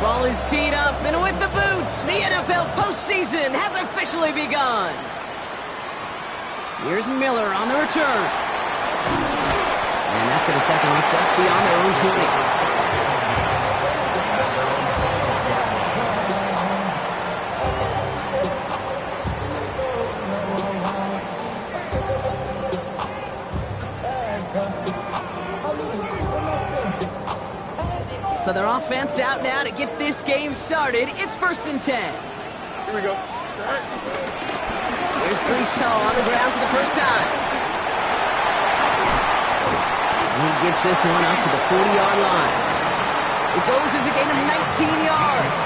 Ball is teed up, and with the boots, the NFL postseason has officially begun. Here's Miller on the return. And that's going to set them up just beyond their own 20. So their offense out now to get this game started. It's 1st and 10. Here we go. Here's Brees Hall on the ground for the first time. And he gets this one up to the 40-yard line. It goes as a gain of 19 yards.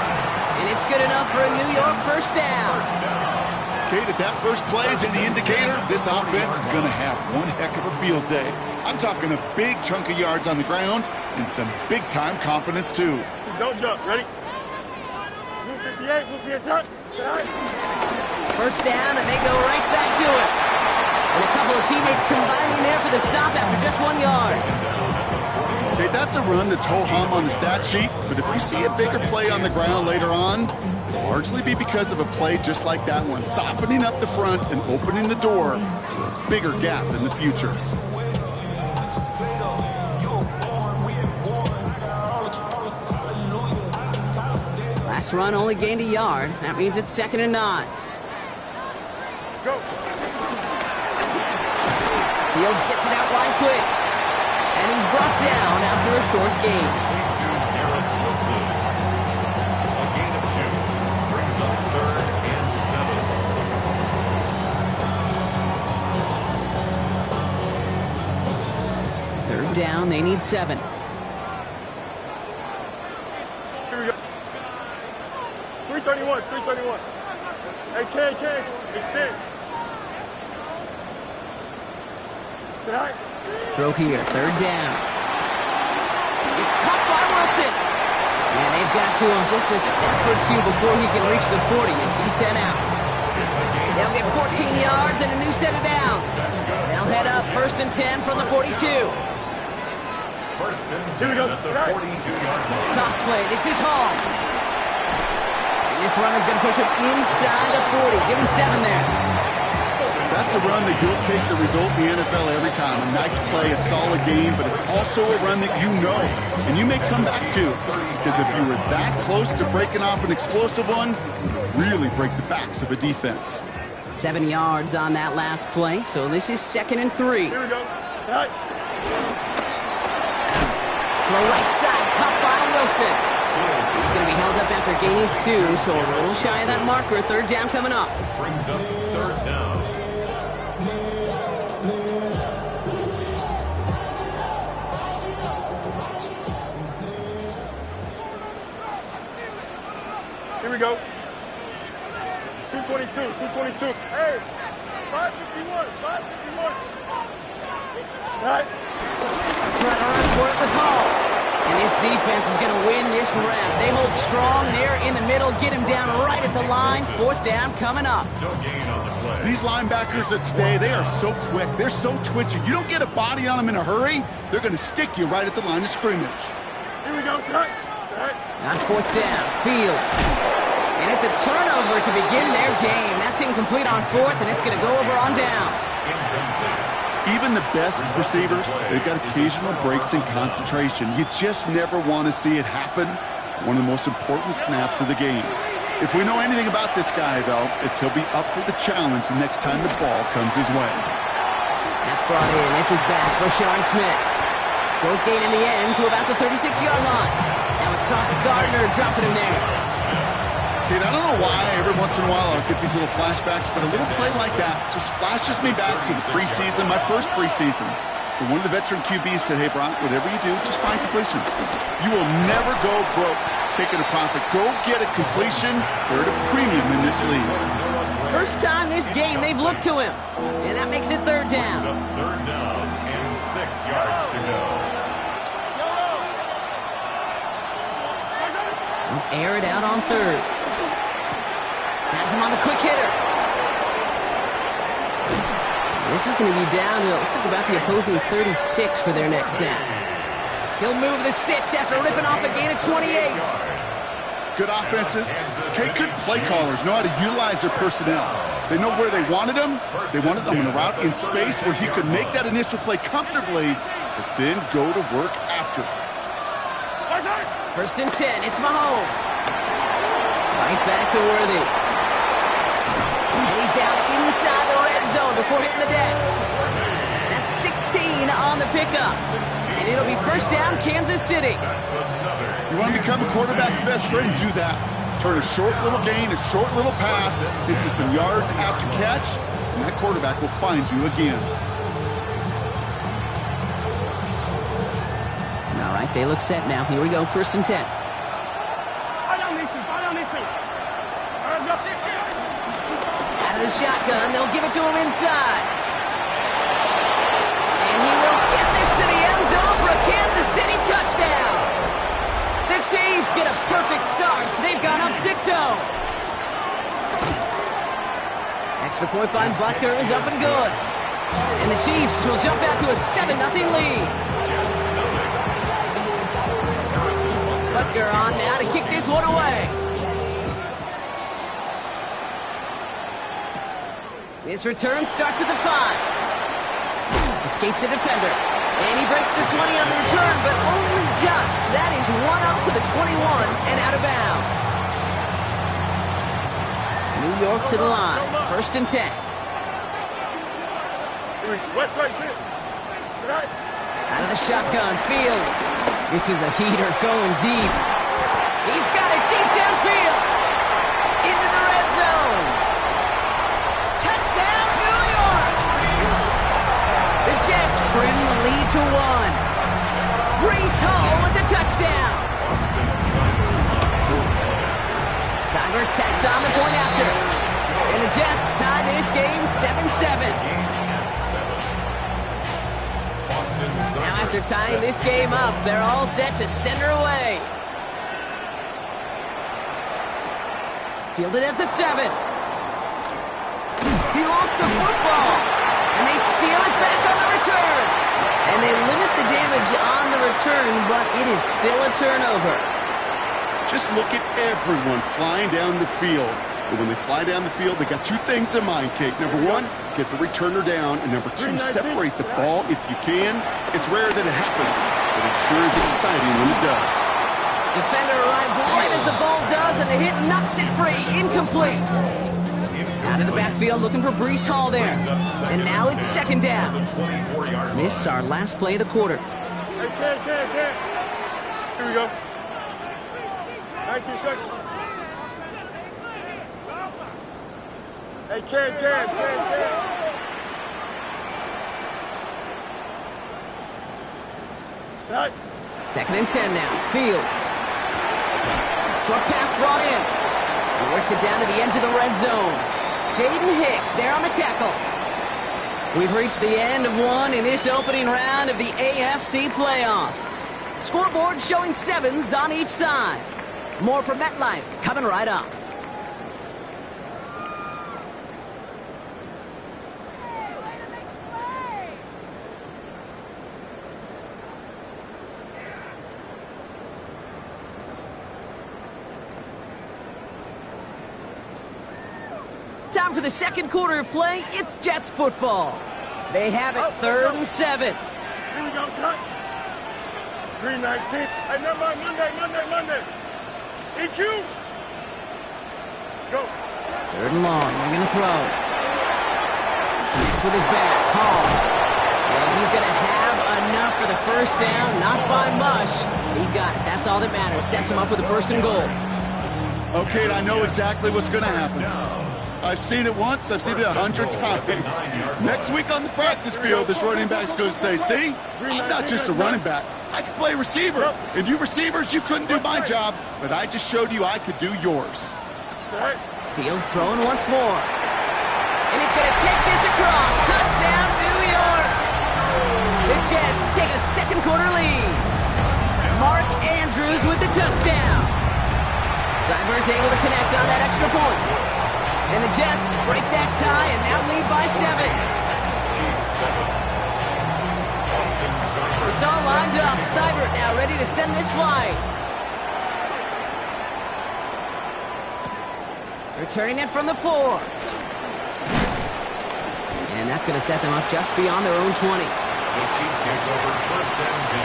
And it's good enough for a New York first down. Kate, if that first play is any indicator, this offense is going to have one heck of a field day. I'm talking a big chunk of yards on the ground and some big-time confidence, too. Don't jump. Ready? Move 58. Move 58. First down, and they go right back to it. And a couple of teammates combining there for the stop after just 1 yard. Okay, that's a run that's ho-hum on the stat sheet, but if you see a bigger play on the ground later on, it'll largely be because of a play just like that one, softening up the front and opening the door to a bigger gap in the future. Last run only gained a yard. That means it's 2nd and 9. Go. Fields gets it out wide quick. And he's brought down after a short gain. A gain of 2 brings up 3rd and 7. 3rd down, they need 7. Here we go. 331. 331. Hey, K. Extend. Tonight. Throw here, 3rd down. It's caught by Wilson. And they've got to him just a step or 2 before he can reach the 40 as he's sent out. They'll get 14 yards and a new set of downs. They'll head up 1st and 10 from the 42. 1st and 10 at the 42-yard line. Toss play, this is Hall. And this run is going to push him inside the 40. Give him 7 there. That's a run that you'll take the result in the NFL every time. A nice play, a solid game, but it's also a run that you know and you may come back to. Because if you were that close to breaking off an explosive one, you really break the backs of a defense. 7 yards on that last play, so this is 2nd and 3. Here we go. Tonight. The right side, caught by Wilson. He's going to be held up after gaining 2, so a little shy of that marker. 3rd down coming up. Brings up 3rd down. Here we go. 222. 222. Hey. 551. 551. Tonight. Trying to run for it with Hall. And this defense is going to win this round. They hold strong there in the middle, get him down right at the line. 4th down coming up. No gain on the play. These linebackers of today, they are so quick. They're so twitchy. You don't get a body on them in a hurry, they're going to stick you right at the line of scrimmage. Here we go. Tonight. On 4th down, Fields. And it's a turnover to begin their game. That's incomplete on 4th, and it's going to go over on downs. Even the best receivers, they've got occasional breaks in concentration. You just never want to see it happen. One of the most important snaps of the game. If we know anything about this guy, though, it's he'll be up for the challenge the next time the ball comes his way. That's brought in. It's his back, Rashawn Smith. Short gain in the end to about the 36-yard line. That was Sauce Gardner dropping him there. Kid, I don't know why every once in a while I'll get these little flashbacks, but a little play like that just flashes me back to the preseason, my first preseason. And one of the veteran QBs said, hey, Brock, whatever you do, just find completions. You will never go broke taking a profit. Go get a completion. They're at a premium in this league. First time this game they've looked to him. And that makes it 3rd down. 3rd down and 6 yards to go. He'll air it out on third. Has him on the quick hitter. This is going to be down to, it looks like about the opposing 36 for their next snap. He'll move the sticks after ripping off a gain of 28. Good offenses. Okay, good play callers know how to utilize their personnel. They know where they wanted them. They wanted them in a route in space where he could make that initial play comfortably, but then go to work after. First and 10, it's Mahomes. Right back to Worthy. And he's down inside the red zone before hitting the deck. That's 16 on the pickup. And it'll be first down, Kansas City. You want to become a quarterback's best friend? Do that. Turn a short little gain, a short little pass into some yards after catch, and that quarterback will find you again. All right, they look set now. Here we go, first and 10. Out of the shotgun, they'll give it to him inside. And he will get this to the end zone for a Kansas City touchdown. The Chiefs get a perfect start. They've gone up 6-0. Extra point by Butker is up and good. And the Chiefs will jump out to a 7-0 lead. Butker on now to kick this one away. This return starts at the 5. Escapes a defender. And he breaks the 20 on the return, but only just. That is one up to the 21 and out of bounds. New York to the line. First and 10. Out of the shotgun, Fields. This is a heater going deep. He's got it deep downfield. Into the red zone. Touchdown, New York! The Jets trim the lead to 1. Breece Hall with the touchdown. Cyber tacks on the point after. And the Jets tie this game 7-7. Now after tying this game up, they're all set to send her away. Fielded at the 7. He lost the football. And they steal it back on the return. And they limit the damage on the return, but it is still a turnover. Just look at everyone flying down the field. And when they fly down the field, they got two things in mind, Kate. Number one, get the returner down. And number two, separate the ball if you can. It's rare that it happens, but it sure is exciting when it does. Defender arrives right as the ball does, and the hit knocks it free. Incomplete. Out of the backfield looking for Breece Hall there. And now it's second down. This our last play of the quarter. Here we go. 19 seconds. Hey, Jan. Right. Second and 10 now. Fields. Short pass brought in. He works it down to the edge of the red zone. Jaden Hicks there on the tackle. We've reached the end of one in this opening round of the AFC playoffs. Scoreboard showing 7s on each side. More from MetLife coming right up. Time for the second quarter of play. It's Jets football. They have it 3rd and 7. Here we go, son. 319. Hey, Monday. EQ. Go. 3rd and long. They're going to throw. Hicks with his back. Hall. And he's going to have enough for the first down. Not by much. He got it. That's all that matters. Sets him up with the 1st and goal. Okay, I know exactly what's going to happen. I've seen it once. I've seen it 100 times. Next week on the practice field, this running back's going to say, see, I'm not just a running back. I can play receiver. And you receivers, you couldn't do my job, but I just showed you I could do yours. Fields throwing once more. And he's going to take this across. Touchdown, New York. The Jets take a second quarter lead. Mark Andrews with the touchdown. Seibert's able to connect on that extra point. And the Jets break that tie and now lead by 7. It's all lined up. Seibert now ready to send this flying. Returning it from the 4. And that's going to set them up just beyond their own 20. The Chiefs take over first and 10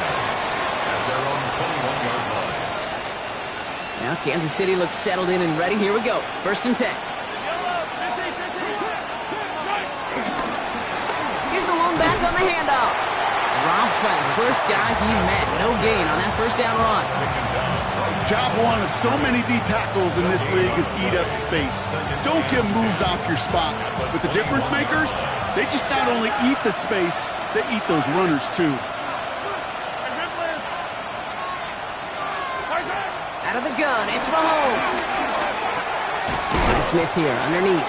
at their own 21-yard line. Now Kansas City looks settled in and ready. Here we go. First and 10. Here's the one back on the handoff. Dropped by the first guy he met. No gain on that first down run. Job one of so many D tackles in this league is eat up space. Don't get moved off your spot. But the difference makers, they just not only eat the space, they eat those runners too. Out of the gun, it's Mahomes. And Smith here underneath.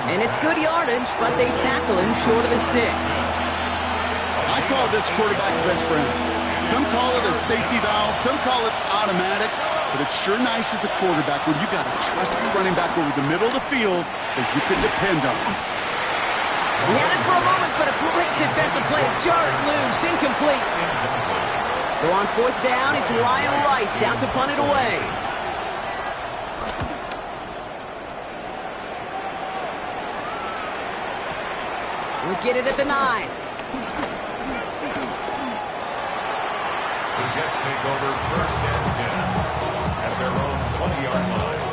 And it's good yardage, but they tackle him short of the sticks. I call this quarterback's best friend. Some call it a safety valve, some call it automatic, but it's sure nice as a quarterback when you got a trusty running back over the middle of the field that you can depend on. He had it for a moment, but a great defensive play to jar it loose, incomplete. So on fourth down, it's Ryan Wright out to punt it away. We'll get it at the 9. The Jets take over first and 10 at their own 20-yard line.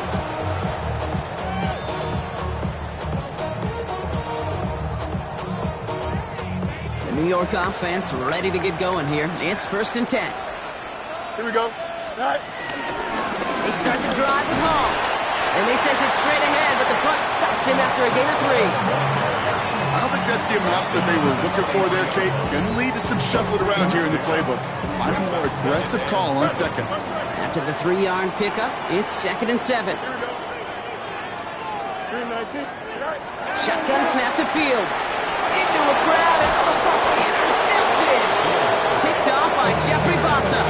The New York offense ready to get going here. It's first and 10. Here we go. Right. They start the drive with Hall. And they send it straight ahead, but the front stops him after a gain of 3. I don't think that's the amount that they were looking for there, Kate. Going to lead to some shuffling around here in the playbook. I'm a more aggressive call on second. After the 3-yard pickup, it's second and 7. Shotgun snap to Fields. Into a crowd and intercepted. Picked off by Jeffrey Bossa.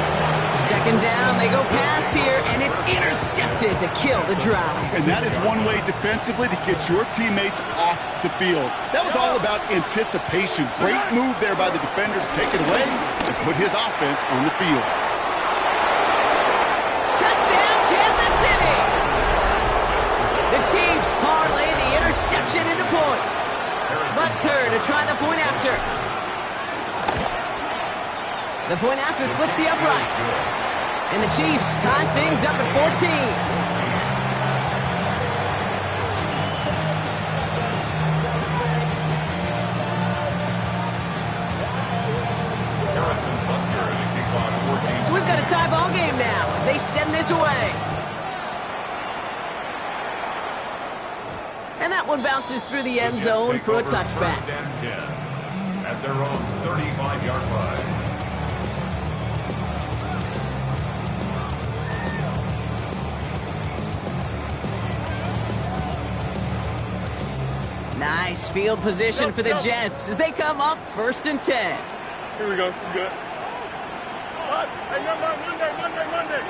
Second down, they go pass here, and it's intercepted to kill the drive. And that is one way defensively to get your teammates off the field. That was all about anticipation. Great move there by the defender to take it away and put his offense on the field. Touchdown, Kansas City! The Chiefs parlay the interception into points. Butker to try the point after. The point after splits the upright. And the Chiefs tie things up at 14. So we've got a tie ball game now as they send this away. And that one bounces through the end zone for a touchback. First and 10 at their own 35-yard line. Nice field position for the Jets as they come up first and 10. Here we go. You good? Hey, Monday.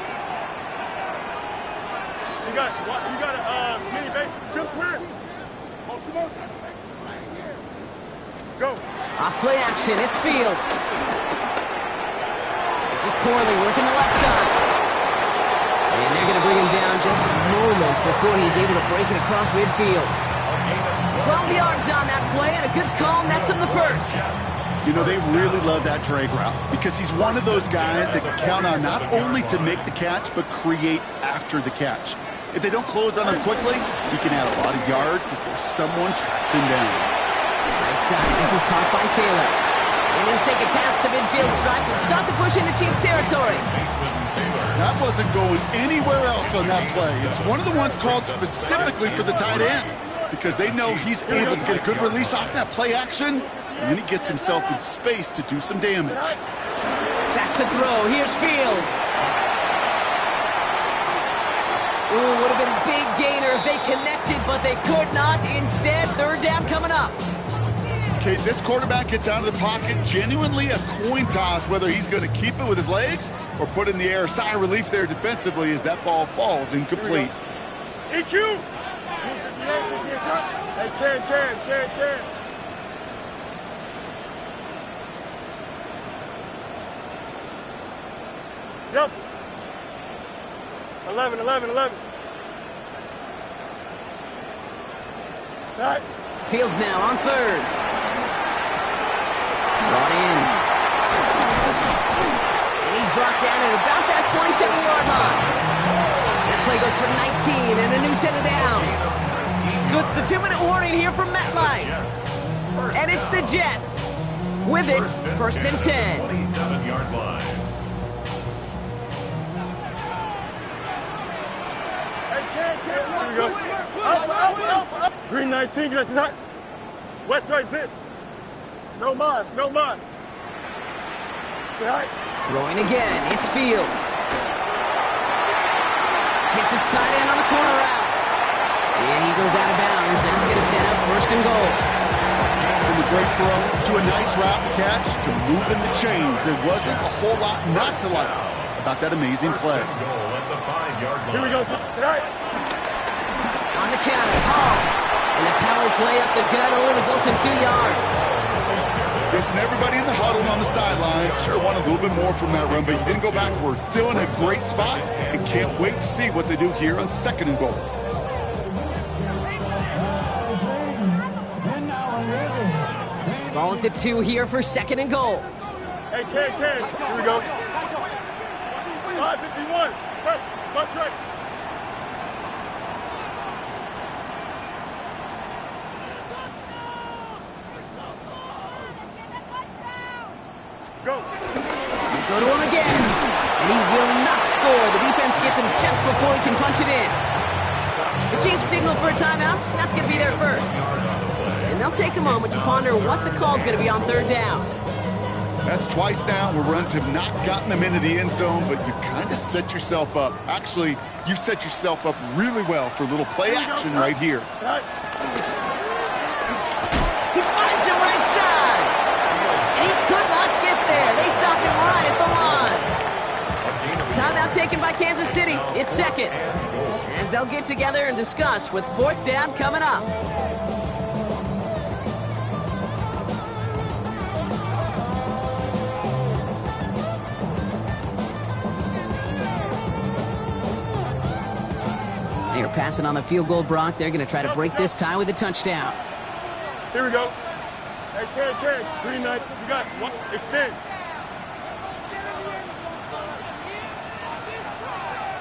You got a mini base. Chips where? Go. Off play action, it's Fields. This is Corley working the left side. And they're going to bring him down just a moment before he's able to break it across midfield. 12 yards on that play, and a good call nets him the first. You know, they really love that drag route because he's one of those guys that can count on not only to make the catch, but create after the catch. If they don't close on him quickly, he can add a lot of yards before someone tracks him down. Right side, this is caught by Taylor. And he'll take it past the midfield stripe and start the push into Chiefs territory. That wasn't going anywhere else on that play. It's one of the ones called specifically for the tight end because they know he's able to get a good release off that play action, and then he gets himself in space to do some damage. Back to throw. Here's Fields. Ooh, would have been a big gainer if they connected, but they could not. Instead, third down coming up. Okay, this quarterback gets out of the pocket, genuinely a coin toss, whether he's going to keep it with his legs or put it in the air. Sigh of relief there defensively as that ball falls incomplete. EQ! Hey, Ken. Yeltsin. 11. Back. Fields now on third. Brought in. And he's brought down at about that 27-yard line. That play goes for 19 and a new set of downs. So it's the 2-minute warning here from MetLife. And it's the Jets. With it, first and 10. 27-yard line. Here we go. Up. Green 19, get the top. West right zip. No mas. Right. Throwing again, it's Fields. Hits his tight end on the corner route. And he goes out of bounds. That's going to set up first and goal. From the great throw to a nice route catch to moving the chains. There wasn't a whole lot not to like about that amazing play. Here we go. Tonight. On the counter, Hall. And the power play up the gut only results in 2 yards. Listen, everybody in the huddle on the sidelines sure want a little bit more from that run, but you didn't go backwards. Still in a great spot and can't wait to see what they do here on second and goal. Ball at the 2 here for second and goal. Hey, Ken. Here we go. 5:51. Touch. Touch right. Go. They go to him again. And he will not score. The defense gets him just before he can punch it in. The Chiefs signal for a timeout. That's going to be their first. And they'll take a moment to ponder what the call's going to be on third down. That's twice now where runs have not gotten them into the end zone, but you've kind of set yourself up. Actually, you've set yourself up really well for a little play action right here. He finds him right side. And he could not get there. They stop him right at the line. Timeout taken by Kansas City. It's second. As they'll get together and discuss with fourth down coming up. They are passing on the field goal, Brock. They're going to try to break this tie with a touchdown. Here we go. Hey, Ken. Green light. You got one. Extend.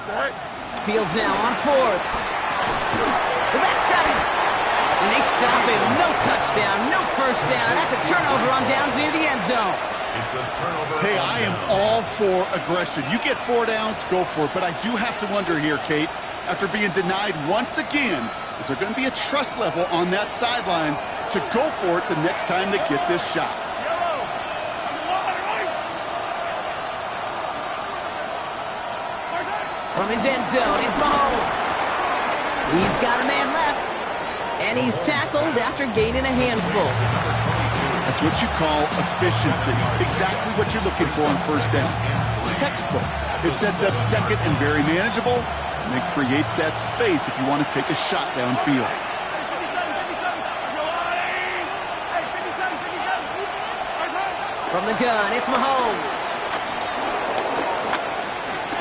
Right. Fields now on fourth. The back's got it. And they stop him. No touchdown, no first down. That's a turnover on downs near the end zone. It's a turnover. Hey, I am all for aggression. You get 4 downs, go for it. But I do have to wonder here, Kate, after being denied once again, is there going to be a trust level on that sidelines to go for it the next time they get this shot? From his end zone, it's Mahomes. He's got a man left. And he's tackled after gaining a handful. That's what you call efficiency. Exactly what you're looking for on first down. Textbook. It sets up second and very manageable, and it creates that space if you want to take a shot downfield. From the gun, it's Mahomes.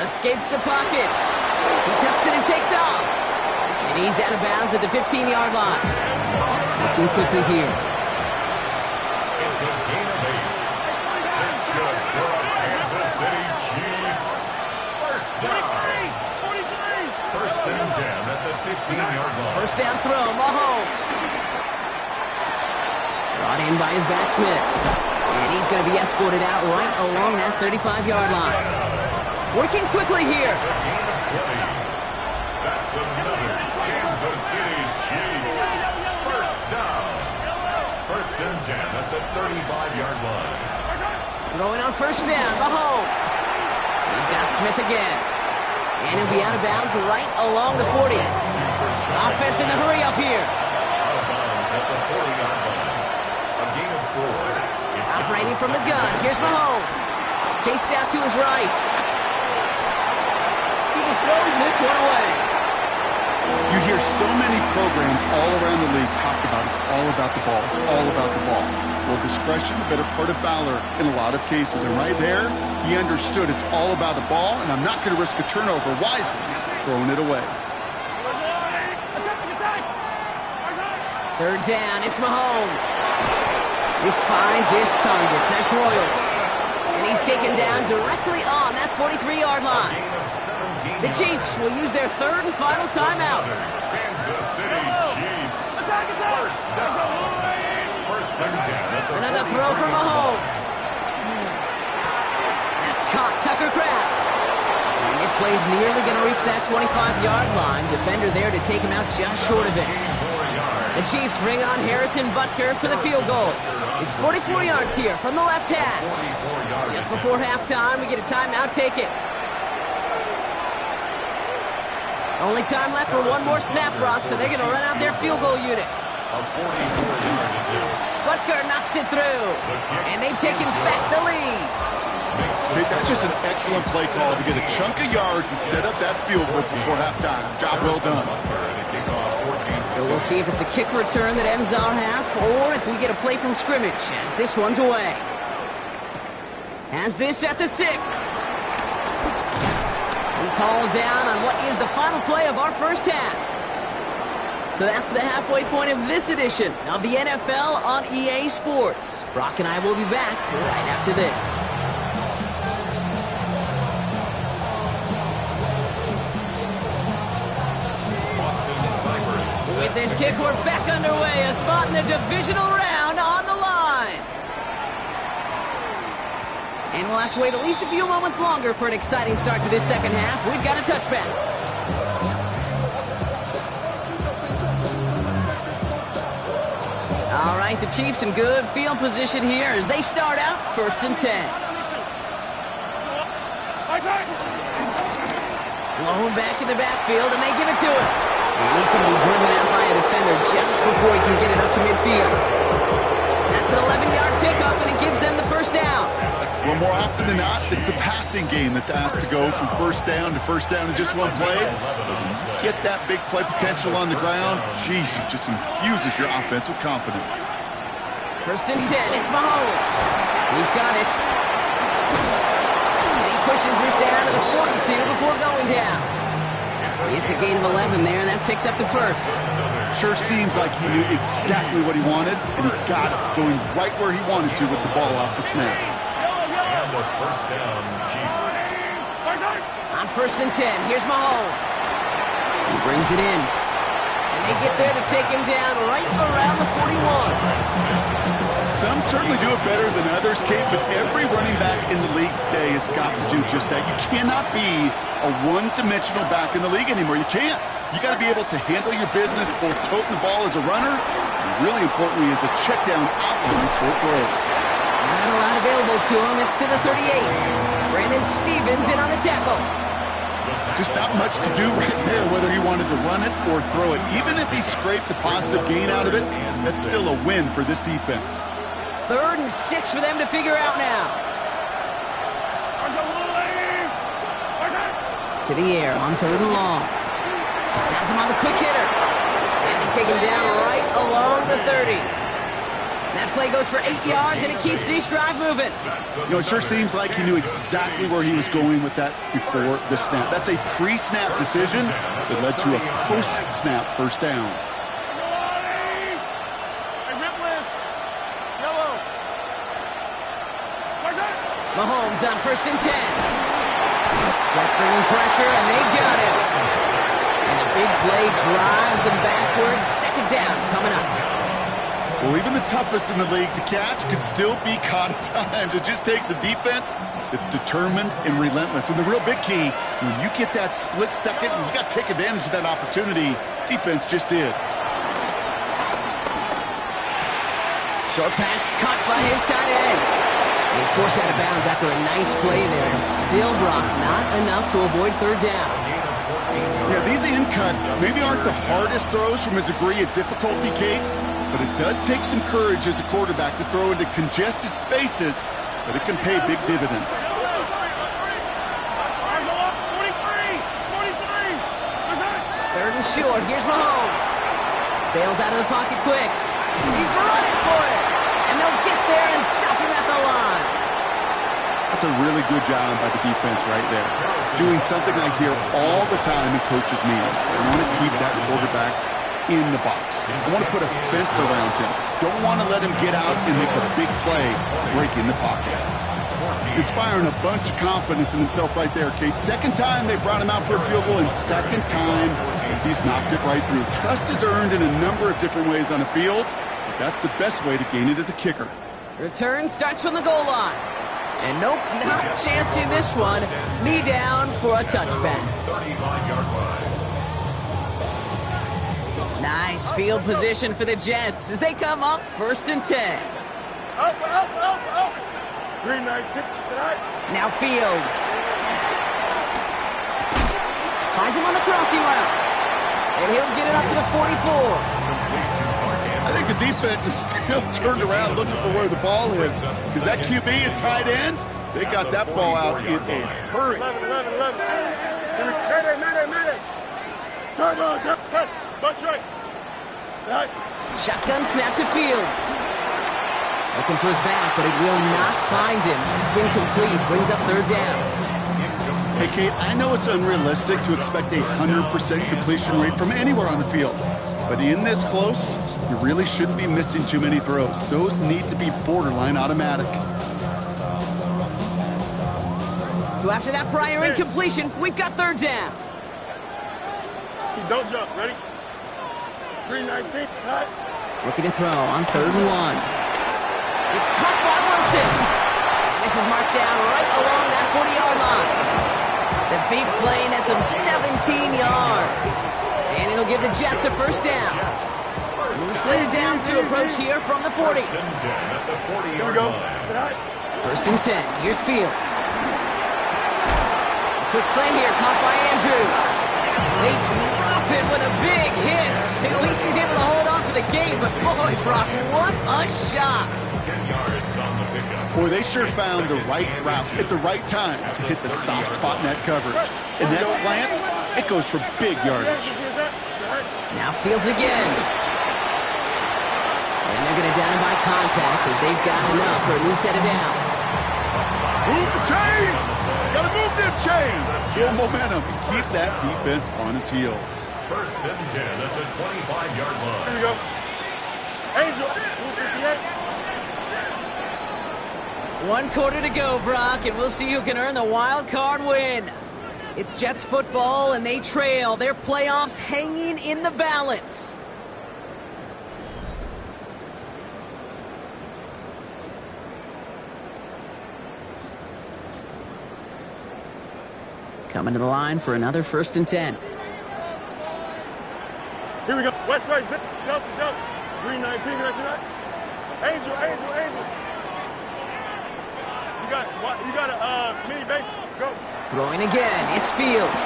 Escapes the pocket. He tucks it and takes off. And he's out of bounds at the 15-yard line. Looking quickly here. It's a gain of 8. That's good for our Kansas City Chiefs. First down. 1st and 10 at the 15-yard line. First down throw, Mahomes. Brought in by his backsmith. And he's going to be escorted out right along that 35-yard line. Working quickly here. It's a gain of 20. That's another Kansas City Chiefs. First down. 1st and 10 at the 35-yard line. Throwing on first down, Mahomes. He's got Smith again. And he'll be out of bounds right along the 40. Offense in the hurry up here. Out of bounds at the 40-yard line. A gain of Hiding from the gun. Here's Mahomes. Chased out to his right. He just throws this one away. You hear so many programs all around the league talk about it's all about the ball. It's all about the ball. Well, discretion, the better part of valor in a lot of cases. And right there, he understood it's all about the ball, and I'm not going to risk a turnover wisely, throwing it away. Third down, it's Mahomes. This finds its targets. That's Royals. And he's taken down directly on that 43-yard line. The Chiefs will use their third and final timeout. Kansas City Chiefs. First down. First and 10. Another throw from Mahomes. That's caught Tucker Kraft. And this play is nearly going to reach that 25-yard line. Defender there to take him out just short of it. The Chiefs bring on Harrison Butker for the field goal. It's 44 yards here from the left half. Just before halftime, we get a timeout taken. Only time left for one more snap, Brock, so they're going to run out their field goal unit. Butker knocks it through, and they've taken back the lead. Okay, that's just an excellent play call to get a chunk of yards and set up that field goal before halftime. Job well done. So we'll see if it's a kick return that ends our half, or if we get a play from scrimmage, as this one's away. Has this at the 6. He's hauled down on what is the final play of our first half. So that's the halfway point of this edition of the NFL on EA Sports. Brock and I will be back right after this. With this kick, we're back underway. A spot in the divisional round on the line. And we'll have to wait at least a few moments longer for an exciting start to this second half. We've got a touchback. All right, the Chiefs in good field position here as they start out first and 10. Blown back in the backfield, and they give it to him. And he's going to be driven out by a defender just before he can get it up to midfield. That's an 11-yard pickup, and it gives them the first down. Well, more often than not, it's the passing game that's asked to go from first down in just one play. Get that big play potential on the ground. Jeez, it just infuses your offense with confidence. First and 10, it's Mahomes. He's got it. And he pushes this down to the 42 before going down. It's a gain of 11 there, and that picks up the first. Sure seems like he knew exactly what he wanted, and he got it, going right where he wanted to with the ball off the snap. And the first down, Chiefs. On first and 10, here's Mahomes. He brings it in. And they get there to take him down right around the 41. Some certainly do it better than others, Kate, but every running back in the league today has got to do just that. You cannot be a one-dimensional back in the league anymore. You can't. You got to be able to handle your business, both toting the ball as a runner, and really importantly as a check down outlet on short throws. Not a lot available to him. It's to the 38. Brandon Stevens in on the tackle. Just not much to do right there, whether he wanted to run it or throw it. Even if he scraped a positive gain out of it, that's still a win for this defense. 3rd and 6 for them to figure out now. To the air on 3rd and long. Has him on the quick hitter. And they take him down right along the 30. That play goes for 8 yards, and it keeps this drive moving. You know, it sure seems like he knew exactly where he was going with that before the snap. That's a pre-snap decision that led to a post-snap first down. Mahomes on first and 10. Jets bringing pressure, and they've got it. And the big play drives them backwards. Second down coming up. Well, even the toughest in the league to catch could still be caught at times. It just takes a defense that's determined and relentless. And the real big key, when you get that split second, you got to take advantage of that opportunity. Defense just did. Short pass caught by his tight end. He's forced out of bounds after a nice play there. And still, Brock, not enough to avoid 3rd down. Yeah, these in cuts maybe aren't the hardest throws from a degree of difficulty, Kate, but it does take some courage as a quarterback to throw into congested spaces, but it can pay big dividends. Third and short. Here's Mahomes. Bails out of the pocket quick. He's running for it. And they'll get there and stop him at the line. That's a really good job by the defense right there. Doing something I hear all the time in coaches' meetings. I want to keep that quarterback in the box. I want to put a fence around him. Don't want to let him get out and make a big play breaking the pocket. Inspiring a bunch of confidence in himself right there, Kate. Second time they brought him out for a field goal, and second time he's knocked it right through. Trust is earned in a number of different ways on the field, but that's the best way to gain it as a kicker. Return starts from the goal line. And nope, not chancing this one. Knee down for a touchback. 35-yard line. Nice field position for the Jets as they come up 1st and 10. Up. 319 tonight. Now Fields. Finds him on the crossing route. And he'll get it up to the 44. I think the defense is still turned around looking for where the ball is. Because that QB and tight ends, they got that ball out in a hurry. 11. Mayday. Turbos up, test, bunch right. Tonight. Shotgun snap to Fields. Looking for his back, but it will not find him. It's incomplete. Brings up 3rd down. Hey, Kate, I know it's unrealistic to expect a 100% completion rate from anywhere on the field. But in this close, you really shouldn't be missing too many throws. Those need to be borderline automatic. So after that prior incompletion, we've got 3rd down. Don't jump. Ready? 319 tonight. Looking to throw on 3rd and 1. It's caught by Wilson. And this is marked down right along that 40-yard line. The big play nets him 17 yards. And it'll give the Jets a 1st down. Slated downs to approach here from the 40. Here we go. Tonight. 1st and 10. Here's Fields. Quick slant here, caught by Andrews. They drop it with a big hit. At least he's able to hold on for the game, but boy, Brock, what a shot. 10 yards on the pickup. Boy, they sure found the right route at the right time to hit the soft spot in that coverage. And that slant, it goes for big yardage. Now Fields again. And they're going to down him by contact as they've got enough for a new set of downs. Move the chain! Gotta move them chains! Build momentum. Keep that defense on its heels. 1st and 10 at the 25-yard line. Here we go. Angel. 58. 1 quarter to go, Brock, and we'll see who can earn the wild card win. It's Jets football, and they trail. Their playoffs hanging in the balance. Coming to the line for another 1st and 10. Here we go. West side, zip. Johnson. 319 tonight. Angel. You got a mini base. Go. Throwing again. It's Fields.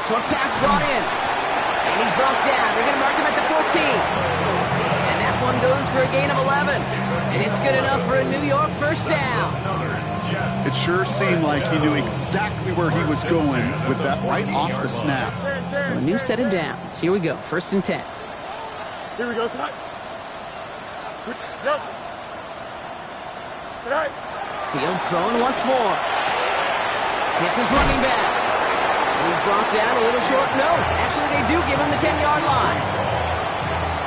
Short pass brought in. And he's brought down. They're going to mark him at the 14. And that one goes for a gain of 11. And it's good enough for a New York 1st down. It sure seemed like he knew exactly where he was going with that right off the snap. So a new set of downs. Here we go. 1st and 10. Here we go tonight. Johnson. Tonight. Fields throwing once more. Hits his running back. He's brought down a little short. No, actually they do give him the 10-yard line.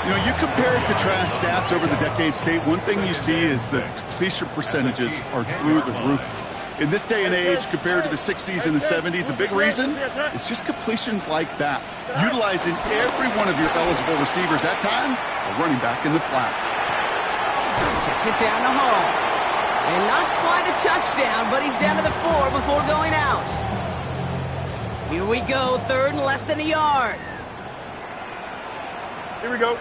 You know, you compare and contrast stats over the decades, Kate. One thing you see is that completion percentages are through the roof. In this day and age, compared to the 60s and the 70s, a big reason is just completions like that. Utilizing every one of your eligible receivers that time, a running back in the flat. Checks it down to Hall. And not quite a touchdown, but he's down to the 4 before going out. Here we go, 3rd and less than a yard. Here we go.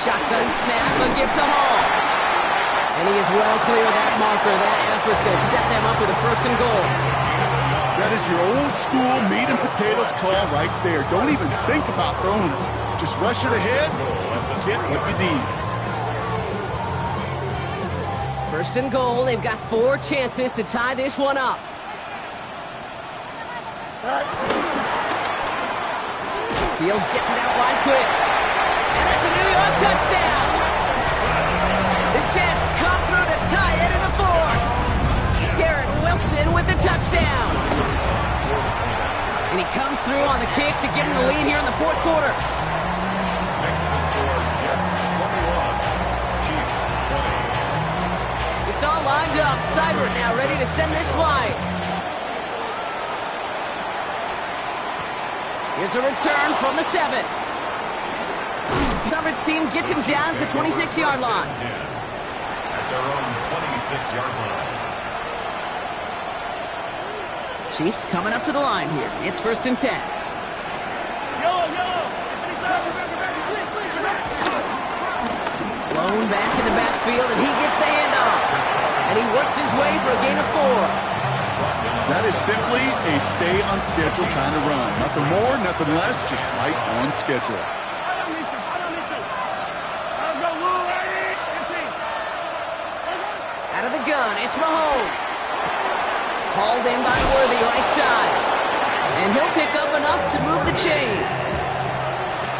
Shotgun snap, a gift to Hall. And he is well clear of that marker. That effort's going to set them up with a 1st and goal. That is your old school meat and potatoes call right there. Don't even think about throwing it. Just rush it ahead. Get what you need. First and goal. They've got 4 chances to tie this one up. Fields gets it out wide quick. And that's a New York touchdown. The Jets come through to tie it in the 4th. Garrett Wilson with the touchdown. And he comes through on the kick to get him the lead here in the 4th quarter. Next to score, Jets 21, Chiefs 20. It's all lined up. Seibert now ready to send this flight. Here's a return from the 7. Coverage team gets him down at the 26-yard line. At their own 26-yard line. Chiefs coming up to the line here. It's 1st and 10. Blown back in the backfield, and he gets the handoff. And he works his way for a gain of 4. That is simply a stay on schedule kind of run. Nothing more, nothing less, just right on schedule. Out of the gun, it's Mahomes. Hauled in by Worthy right side. And he'll pick up enough to move the chains.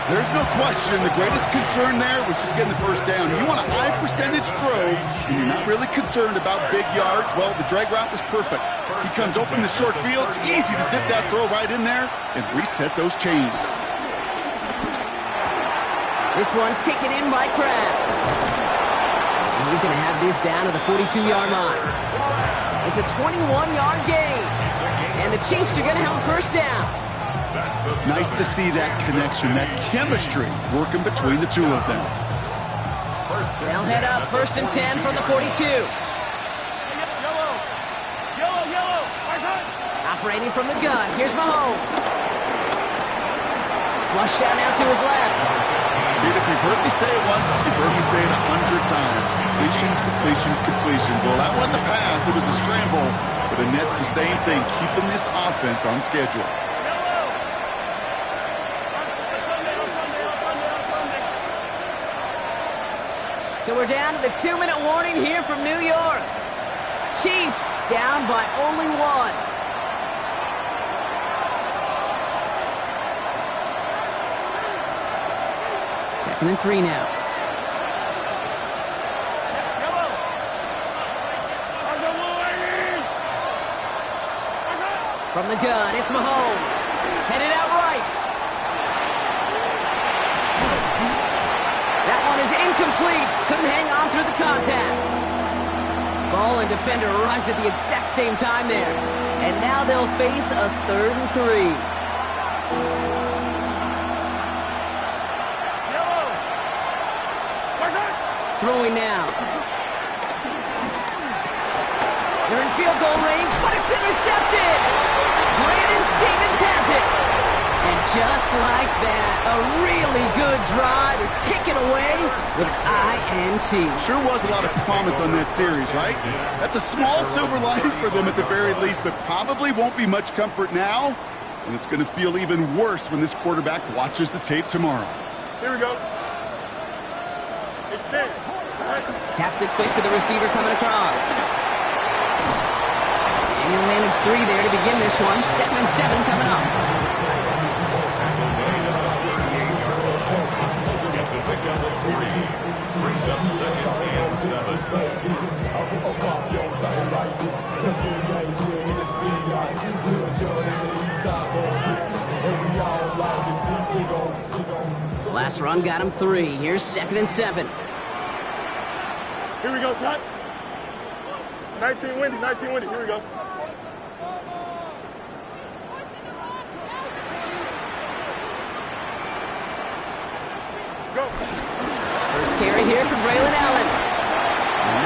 There's no question the greatest concern there was just getting the first down. You want a high percentage throw, and you're not really concerned about big yards. Well, the drag route was perfect. He comes open the short field. It's easy to zip that throw right in there and reset those chains. This one taken in by Krabs. He's going to have this down to the 42-yard line. It's a 21-yard gain. And the Chiefs are going to have a first down. Nice to see that connection, that chemistry working between the two of them. They'll head up 1st and 10 from the 42. Operating from the gun, here's Mahomes. Flush out now to his left. Dude, if you've heard me say it once, you've heard me say it 100 times. Completions, completions, completions. Well, that wasn't a pass, it was a scramble. But the net's the same thing, keeping this offense on schedule. So we're down to the 2-minute warning here from New York. Chiefs down by only 1. Second and 3 now. From the gun, it's Mahomes. Headed out right. That one is incomplete. Couldn't hang on through the contact. Ball and defender arrived at the exact same time there. And now they'll face a 3rd and 3. Throwing now. They're in field goal range, but it's intercepted. Brandon Stevens has it. And just like that, a really good drive is taken away with an INT. Sure was a lot of promise on that series, right? That's a small silver lining for them at the very least, but probably won't be much comfort now. And it's going to feel even worse when this quarterback watches the tape tomorrow. Here we go. Extend. Taps it quick to the receiver coming across. And he'll manage 3 there to begin this one. 2nd and 7 coming up. Brings up 2nd and 7. Last run got him 3. Here's 2nd and 7. Here we go, son. 19 windy, 19 windy. Here we go. Go. First carry here for Braylon Allen.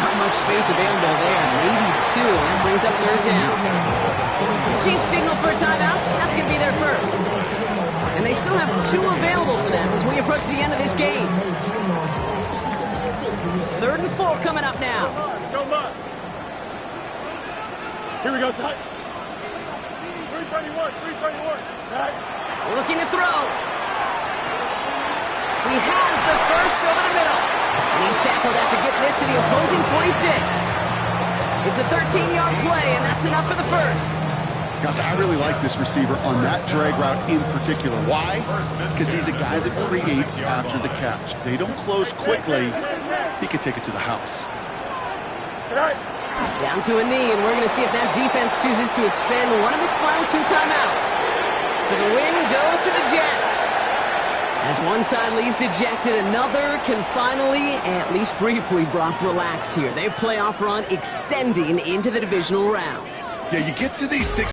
Not much space available there. Maybe 2. That brings up 3rd down. Chiefs signal for a timeout. That's going to be their first. And they still have 2 available for them as we approach the end of this game. 3rd and 4 coming up now. Go Mars. Here we go, son. 331, 331. Right. Looking to throw. He has the first over the middle. And he's tackled after getting this to the opposing 46. It's a 13-yard play, and that's enough for the first. Gosh, I really like this receiver on that drag route in particular. Why? Because he's a guy that creates after the catch. They don't close quickly. He could take it to the house. Down to a knee, and we're going to see if that defense chooses to expend one of its final 2 timeouts. So the win goes to the Jets. As one side leaves dejected, another can finally, at least briefly, Brock, relax here. Their playoff run extending into the divisional round. Yeah, you get to these 6